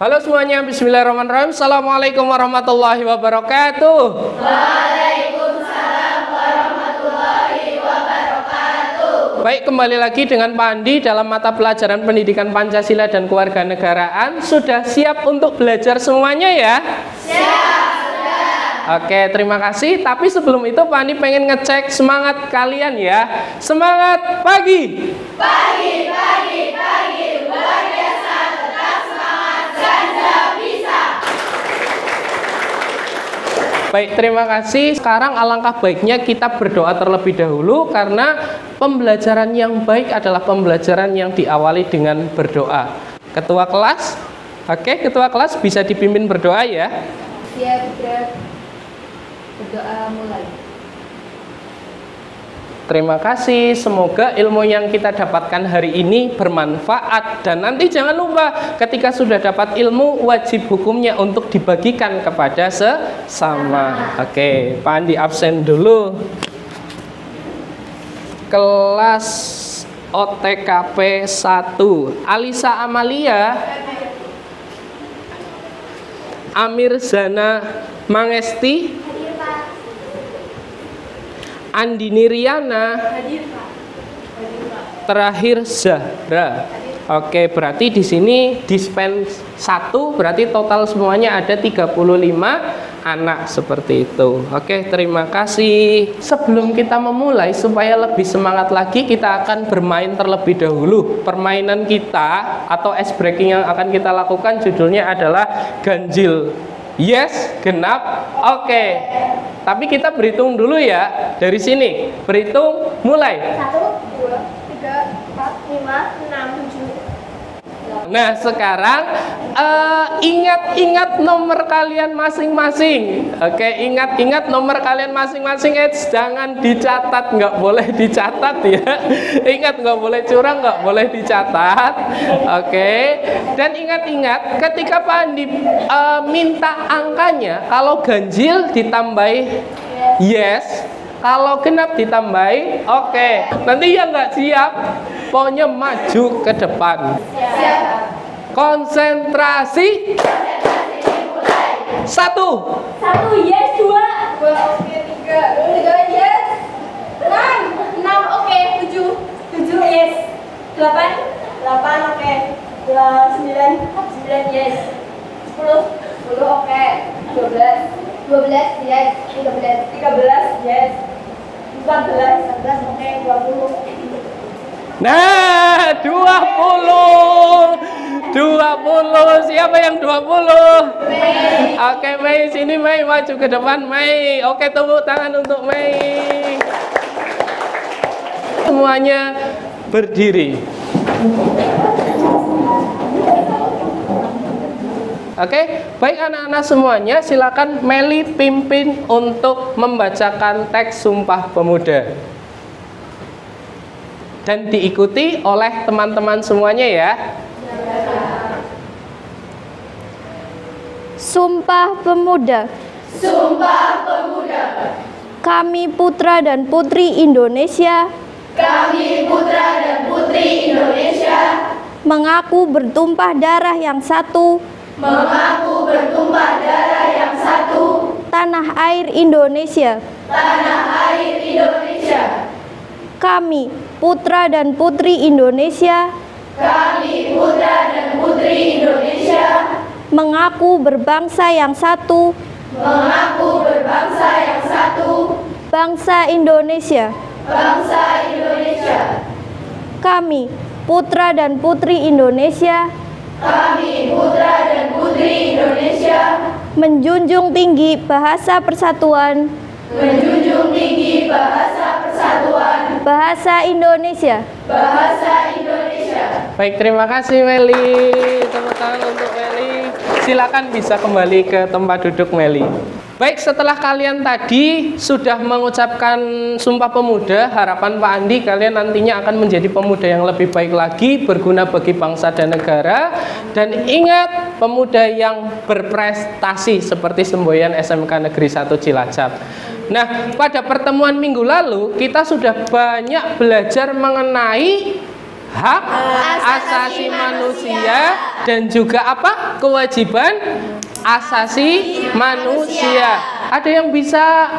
Halo semuanya, bismillahirrahmanirrahim. Assalamualaikum warahmatullahi wabarakatuh. Waalaikumsalam warahmatullahi wabarakatuh. Baik, kembali lagi dengan Pak Andi dalam mata pelajaran pendidikan Pancasila dan Kewarganegaraan. Sudah siap untuk belajar semuanya ya? Siap, sudah. Oke, terima kasih. Tapi sebelum itu Pak Andi pengen ngecek semangat kalian ya. Semangat pagi. Pagi, luar biasa, tetap semangat, ganja bisa. Baik, terima kasih. Sekarang alangkah baiknya kita berdoa terlebih dahulu karena pembelajaran yang baik adalah pembelajaran yang diawali dengan berdoa. Ketua kelas, oke, ketua kelas bisa dipimpin berdoa ya. Siap, berdoa mulai. Terima kasih, semoga ilmu yang kita dapatkan hari ini bermanfaat. Dan nanti jangan lupa ketika sudah dapat ilmu, wajib hukumnya untuk dibagikan kepada sesama. Oke, Pak Andi absen dulu. Kelas OTKP 1, Alisa Amalia, Amir Zana Mangesti, Andini Riana, terakhir Zahra. Oke, berarti di sini dispen 1, berarti total semuanya ada 35 anak seperti itu. Oke, terima kasih. Sebelum kita memulai, supaya lebih semangat lagi, kita akan bermain terlebih dahulu. Permainan kita atau ice breaking yang akan kita lakukan judulnya adalah ganjil. Yes, genap, oke. Tapi kita berhitung dulu ya. Dari sini, berhitung mulai. 1, 2, 3, 4, 5, 6, 7. Nah, sekarang ingat-ingat nomor kalian masing-masing. Oke, ingat-ingat nomor kalian masing-masing. Jangan dicatat, nggak boleh dicatat ya. Ingat, nggak boleh curang, nggak boleh dicatat. Oke, dan ingat-ingat ketika Pak Andi minta angkanya, kalau ganjil ditambahi yes, kalau genap ditambahi oke. Nanti yang nggak siap, pokoknya maju ke depan. Siap. Konsentrasi. Mulai. 1. 1 yes, 2 oke, 3 yes, 6 oke, 7 yes, 8 oke, 9 yes, 10 oke, 12 yes, 13 yes, 14 oke, 20. Nah, 20. Siapa yang 20? Mei. Oke, Mei, sini Mei, maju ke depan Mei. Oke, tepuk tangan untuk Mei. Semuanya berdiri. Oke, baik anak-anak semuanya, silakan Meli pimpin untuk membacakan teks Sumpah Pemuda. Dan diikuti oleh teman-teman semuanya ya. Sumpah Pemuda. Sumpah Pemuda. Kami putra dan putri Indonesia Kami putra dan putri Indonesia mengaku bertumpah darah yang satu, mengaku bertumpah darah yang satu, tanah air Indonesia. tanah air Indonesia. Kami putra dan putri Indonesia Kami putra dan putri Indonesia mengaku berbangsa yang satu, mengaku berbangsa yang satu, bangsa Indonesia. bangsa Indonesia. Kami putra dan putri Indonesia Kami putra dan putri Indonesia menjunjung tinggi bahasa persatuan, menjunjung tinggi bahasa persatuan, bahasa Indonesia. bahasa Indonesia. Baik, terima kasih Meli. Tepuk tangan untuk Meli. Silakan bisa kembali ke tempat duduk Meli. Baik, setelah kalian tadi sudah mengucapkan Sumpah Pemuda, harapan Pak Andi kalian nantinya akan menjadi pemuda yang lebih baik lagi, berguna bagi bangsa dan negara. Dan ingat, pemuda yang berprestasi seperti semboyan SMK Negeri 1 Cilacap. Nah, pada pertemuan minggu lalu kita sudah banyak belajar mengenai hak asasi manusia dan juga apa? Kewajiban asasi manusia. Ada yang bisa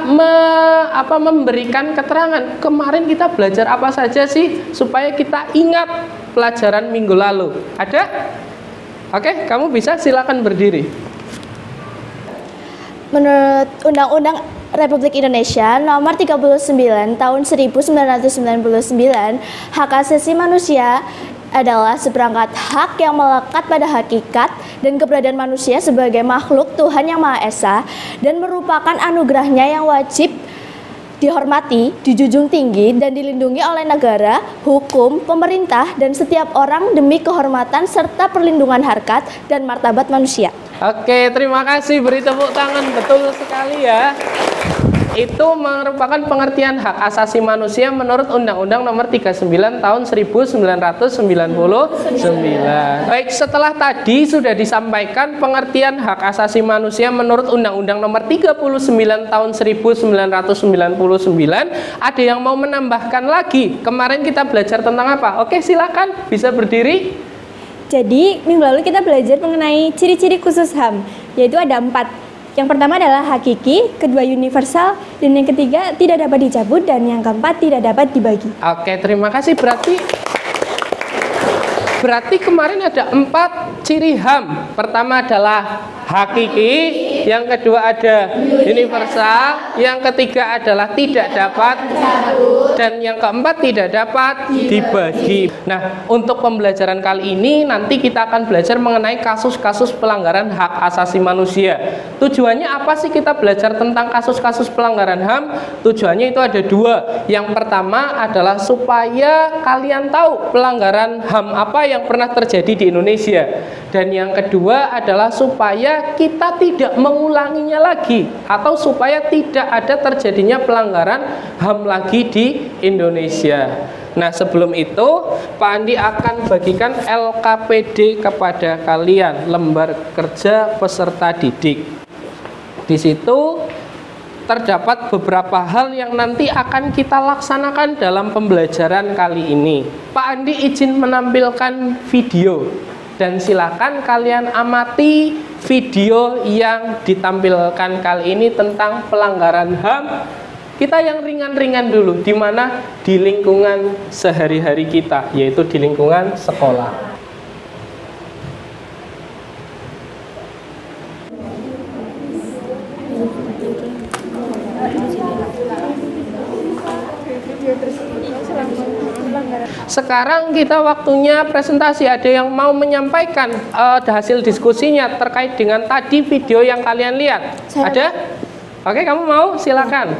memberikan keterangan kemarin kita belajar apa saja sih supaya kita ingat pelajaran minggu lalu? Ada? Oke, kamu bisa, silakan berdiri. Menurut Undang-Undang Republik Indonesia Nomor 39 Tahun 1999, hak asasi manusia adalah seperangkat hak yang melekat pada hakikat dan keberadaan manusia sebagai makhluk Tuhan Yang Maha Esa dan merupakan anugerahnya yang wajib dihormati, dijunjung tinggi, dan dilindungi oleh negara, hukum, pemerintah, dan setiap orang demi kehormatan serta perlindungan harkat dan martabat manusia. Oke, terima kasih, beri tepuk tangan. Betul sekali ya. Itu merupakan pengertian hak asasi manusia menurut Undang-Undang Nomor 39 Tahun 1999. Baik, setelah tadi sudah disampaikan pengertian hak asasi manusia menurut Undang-Undang Nomor 39 Tahun 1999, ada yang mau menambahkan lagi? Kemarin kita belajar tentang apa? Oke, silakan, bisa berdiri. Jadi, minggu lalu kita belajar mengenai ciri-ciri khusus HAM, yaitu ada 4. Yang pertama adalah hakiki, kedua universal, dan yang ketiga tidak dapat dicabut, dan yang keempat tidak dapat dibagi. Oke, terima kasih. Berarti kemarin ada 4 ciri HAM. Pertama adalah hakiki, yang kedua ada universal, yang ketiga adalah tidak dapat, dan yang keempat tidak dapat dibagi. Nah, untuk pembelajaran kali ini nanti kita akan belajar mengenai kasus-kasus pelanggaran hak asasi manusia. Tujuannya apa sih kita belajar tentang kasus-kasus pelanggaran HAM? Tujuannya itu ada 2. Yang pertama adalah supaya kalian tahu pelanggaran HAM apa yang pernah terjadi di Indonesia. Dan yang kedua adalah supaya kita tidak mengulanginya lagi, atau supaya tidak ada terjadinya pelanggaran HAM lagi di Indonesia. Nah, sebelum itu Pak Andi akan bagikan LKPD kepada kalian, lembar kerja peserta didik. Di situ terdapat beberapa hal yang nanti akan kita laksanakan dalam pembelajaran kali ini. Pak Andi izin menampilkan video, dan silakan kalian amati video yang ditampilkan kali ini tentang pelanggaran HAM. Kita yang ringan-ringan dulu, di mana di lingkungan sehari-hari kita, yaitu di lingkungan sekolah. Sekarang kita waktunya presentasi. Ada yang mau menyampaikan hasil diskusinya terkait dengan tadi video yang kalian lihat? Ada? Oke, kamu mau? Silakan.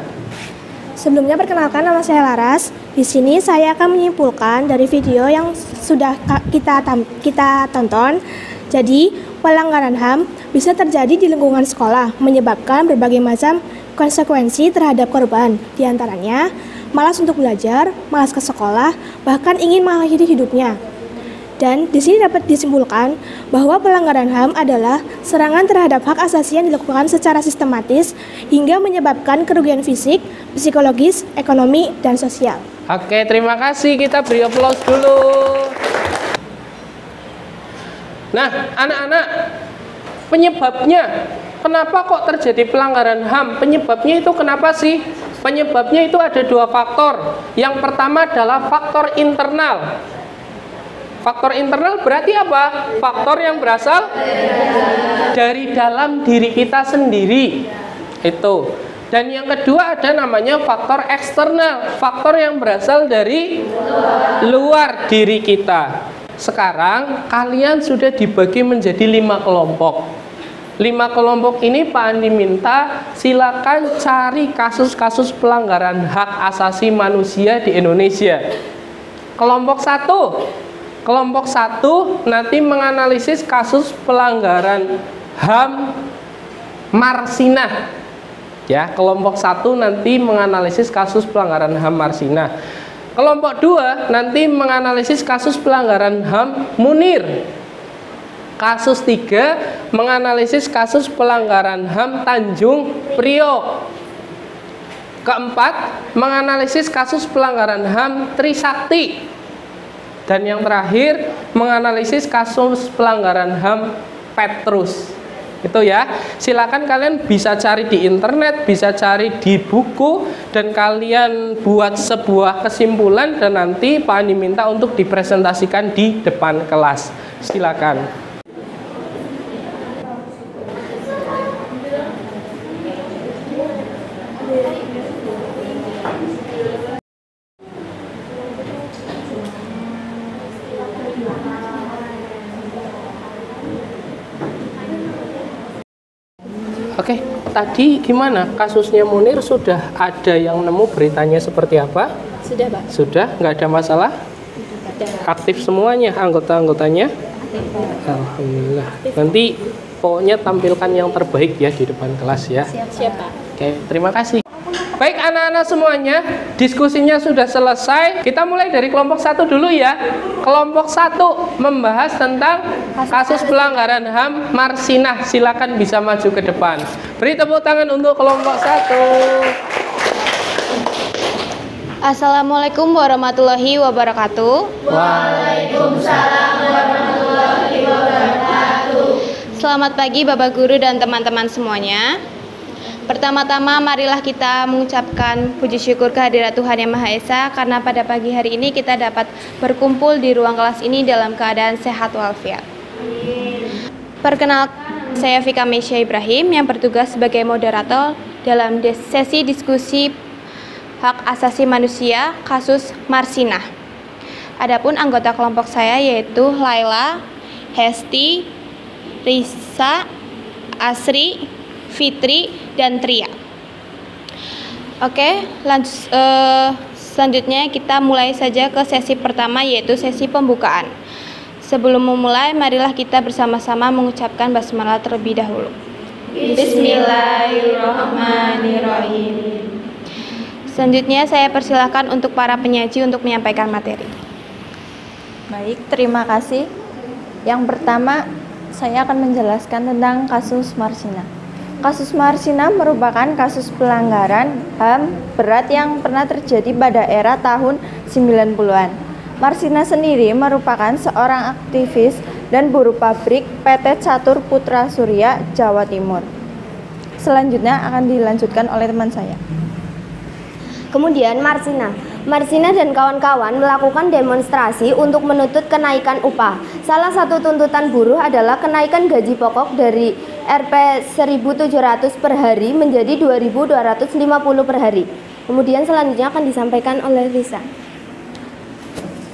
Sebelumnya perkenalkan, nama saya Laras. Di sini saya akan menyimpulkan dari video yang sudah kita tonton. Jadi, pelanggaran HAM bisa terjadi di lingkungan sekolah, menyebabkan berbagai macam konsekuensi terhadap korban. Di antaranya, malas untuk belajar, malas ke sekolah, bahkan ingin mengakhiri hidupnya. Dan di sini dapat disimpulkan bahwa pelanggaran HAM adalah serangan terhadap hak asasi yang dilakukan secara sistematis hingga menyebabkan kerugian fisik, psikologis, ekonomi, dan sosial. Oke, terima kasih. Kita beri aplaus dulu. Nah, anak-anak, penyebabnya kenapa kok terjadi pelanggaran HAM? Penyebabnya itu kenapa sih? Penyebabnya itu ada 2 faktor. Yang pertama adalah faktor internal. Faktor internal berarti apa? Faktor yang berasal dari dalam diri kita sendiri. Itu. Dan yang kedua ada namanya faktor eksternal. Faktor yang berasal dari luar diri kita. Sekarang kalian sudah dibagi menjadi 5 kelompok. 5 kelompok ini Pak Andi minta silakan cari kasus-kasus pelanggaran hak asasi manusia di Indonesia. Kelompok 1 nanti menganalisis kasus pelanggaran HAM Marsinah. Ya, kelompok 1 nanti menganalisis kasus pelanggaran HAM Marsinah. Kelompok 2 nanti menganalisis kasus pelanggaran HAM Munir. Kasus 3 menganalisis kasus pelanggaran HAM Tanjung Priok. Keempat, menganalisis kasus pelanggaran HAM Trisakti. Dan yang terakhir, menganalisis kasus pelanggaran HAM Petrus. Itu ya, silakan kalian bisa cari di internet, bisa cari di buku, dan kalian buat sebuah kesimpulan dan nanti Pak Andi minta untuk dipresentasikan di depan kelas. Silakan. Oke, tadi gimana kasusnya Munir? Sudah ada yang nemu beritanya seperti apa? Sudah, Pak. Sudah, nggak ada masalah? Aktif semuanya anggota-anggotanya? Alhamdulillah. Nanti pokoknya tampilkan yang terbaik ya di depan kelas ya. Siap, Pak. Oke, terima kasih. Baik anak-anak semuanya, diskusinya sudah selesai. Kita mulai dari kelompok 1 dulu ya. Kelompok 1 membahas tentang kasus pelanggaran HAM Marsinah. Silakan bisa maju ke depan. Beri tepuk tangan untuk kelompok 1. Assalamualaikum warahmatullahi wabarakatuh. Waalaikumsalam warahmatullahi wabarakatuh. Selamat pagi Bapak Guru dan teman-teman semuanya. Pertama-tama marilah kita mengucapkan puji syukur kehadirat Tuhan Yang Maha Esa karena pada pagi hari ini kita dapat berkumpul di ruang kelas ini dalam keadaan sehat walafiat. Perkenalkan, saya Vika Mesya Ibrahim yang bertugas sebagai moderator dalam sesi diskusi hak asasi manusia kasus Marsinah. Adapun anggota kelompok saya yaitu Laila, Hesti, Risa, Asri, Fitri, dan Tria. Oke, selanjutnya kita mulai saja ke sesi pertama yaitu sesi pembukaan. Sebelum memulai, marilah kita bersama-sama mengucapkan basmalah terlebih dahulu. Bismillahirrahmanirrahim. Selanjutnya saya persilahkan untuk para penyaji untuk menyampaikan materi. Baik, terima kasih. Yang pertama, saya akan menjelaskan tentang kasus Marsinah. Kasus Marsinah merupakan kasus pelanggaran HAM berat yang pernah terjadi pada era tahun 90-an. Marsinah sendiri merupakan seorang aktivis dan buruh pabrik PT Catur Putra Surya, Jawa Timur. Selanjutnya akan dilanjutkan oleh teman saya. Kemudian Marsinah dan kawan-kawan melakukan demonstrasi untuk menuntut kenaikan upah. Salah satu tuntutan buruh adalah kenaikan gaji pokok dari Rp 1.700 per hari menjadi 2.250 per hari. Kemudian selanjutnya akan disampaikan oleh Risa.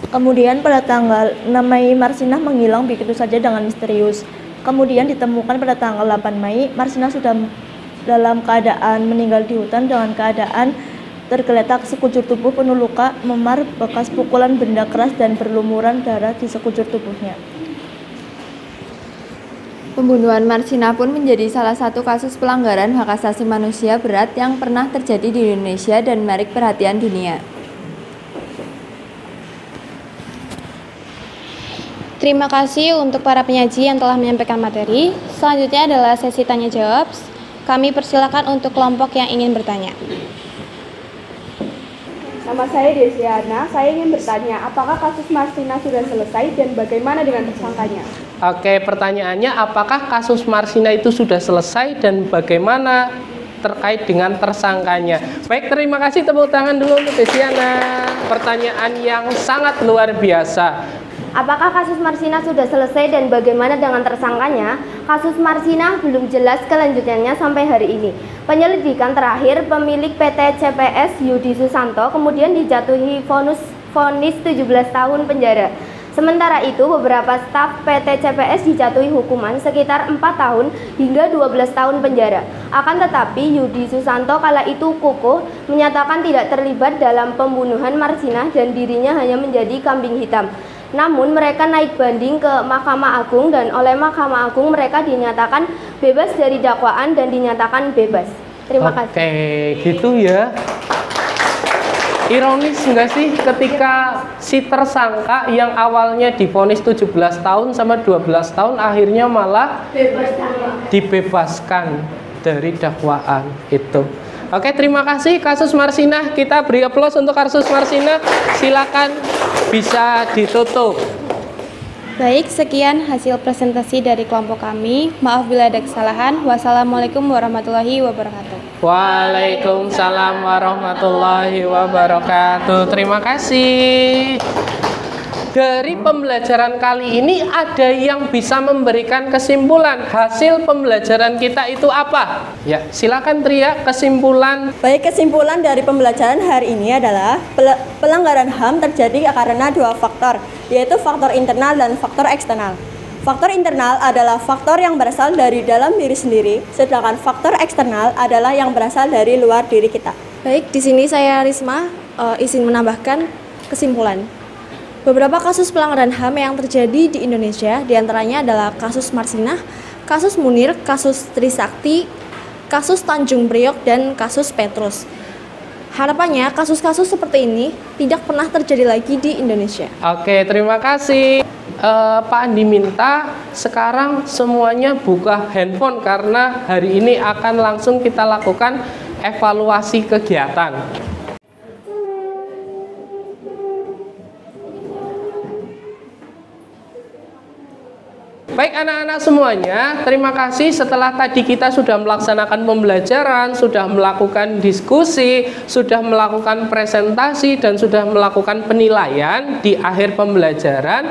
Kemudian pada tanggal 6 Mei Marsinah menghilang begitu saja dengan misterius. Kemudian ditemukan pada tanggal 8 Mei Marsinah sudah dalam keadaan meninggal di hutan dengan keadaan tergeletak sekujur tubuh penuh luka, memar, bekas pukulan benda keras dan berlumuran darah di sekujur tubuhnya. Pembunuhan Marsinah pun menjadi salah satu kasus pelanggaran hak asasi manusia berat yang pernah terjadi di Indonesia dan menarik perhatian dunia. Terima kasih untuk para penyaji yang telah menyampaikan materi. Selanjutnya adalah sesi tanya jawab. Kami persilakan untuk kelompok yang ingin bertanya. Nama saya Desiana, saya ingin bertanya, apakah kasus Marsinah sudah selesai dan bagaimana dengan tersangkanya? Oke, pertanyaannya apakah kasus Marsinah itu sudah selesai dan bagaimana terkait dengan tersangkanya? Baik, terima kasih, tepuk tangan dulu untuk Desiana. Pertanyaan yang sangat luar biasa. Apakah kasus Marsinah sudah selesai dan bagaimana dengan tersangkanya? Kasus Marsinah belum jelas kelanjutannya sampai hari ini. Penyelidikan terakhir, pemilik PT CPS Yudi Susanto kemudian dijatuhi vonis 17 tahun penjara. Sementara itu, beberapa staf PT CPS dijatuhi hukuman sekitar 4 tahun hingga 12 tahun penjara. Akan tetapi, Yudi Susanto kala itu kukuh menyatakan tidak terlibat dalam pembunuhan Marsinah dan dirinya hanya menjadi kambing hitam. Namun mereka naik banding ke Mahkamah Agung dan oleh Mahkamah Agung mereka dinyatakan bebas dari dakwaan dan dinyatakan bebas. Terima kasih. Oke, gitu ya. Ironis enggak sih ketika si tersangka yang awalnya divonis 17 tahun sama 12 tahun akhirnya malah dibebaskan dari dakwaan itu. Oke, terima kasih kasus Marsinah. Kita beri aplaus untuk kasus Marsinah. Silakan bisa ditutup. Baik, sekian hasil presentasi dari kelompok kami. Maaf bila ada kesalahan. Wassalamualaikum warahmatullahi wabarakatuh. Waalaikumsalam warahmatullahi wabarakatuh. Terima kasih. Dari pembelajaran kali ini ada yang bisa memberikan kesimpulan hasil pembelajaran kita itu apa? Ya, silakan Tria, kesimpulan. Baik, kesimpulan dari pembelajaran hari ini adalah pelanggaran HAM terjadi karena dua faktor, yaitu faktor internal dan faktor eksternal. Faktor internal adalah faktor yang berasal dari dalam diri sendiri, sedangkan faktor eksternal adalah yang berasal dari luar diri kita. Baik, di sini saya Risma izin menambahkan kesimpulan. Beberapa kasus pelanggaran HAM yang terjadi di Indonesia diantaranya adalah kasus Marsinah, kasus Munir, kasus Trisakti, kasus Tanjung Priok, dan kasus Petrus. Harapannya kasus-kasus seperti ini tidak pernah terjadi lagi di Indonesia. Oke, terima kasih. Pak Andi minta sekarang semuanya buka handphone karena hari ini akan langsung kita lakukan evaluasi kegiatan. Baik anak-anak semuanya, terima kasih setelah tadi kita sudah melaksanakan pembelajaran, sudah melakukan diskusi, sudah melakukan presentasi, dan sudah melakukan penilaian di akhir pembelajaran.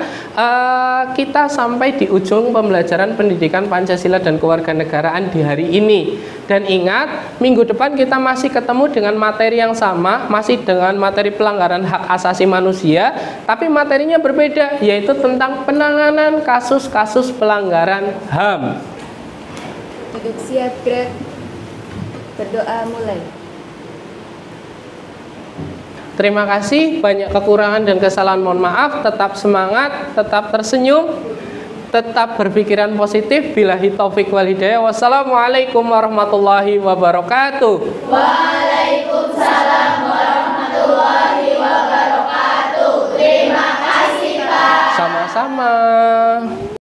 Kita sampai di ujung pembelajaran pendidikan Pancasila dan kewarganegaraan di hari ini. Dan ingat, minggu depan kita masih ketemu dengan materi yang sama, masih dengan materi pelanggaran hak asasi manusia, tapi materinya berbeda, yaitu tentang penanganan kasus-kasus pelanggaran HAM. Duduk siap, gerak. Berdoa mulai. Terima kasih, banyak kekurangan dan kesalahan mohon maaf. Tetap semangat, tetap tersenyum, tetap berpikiran positif. Billahi taufik wal hidayah. Wassalamualaikum warahmatullahi wabarakatuh. Waalaikumsalam warahmatullahi wabarakatuh. Terima kasih, Pak. Sama-sama.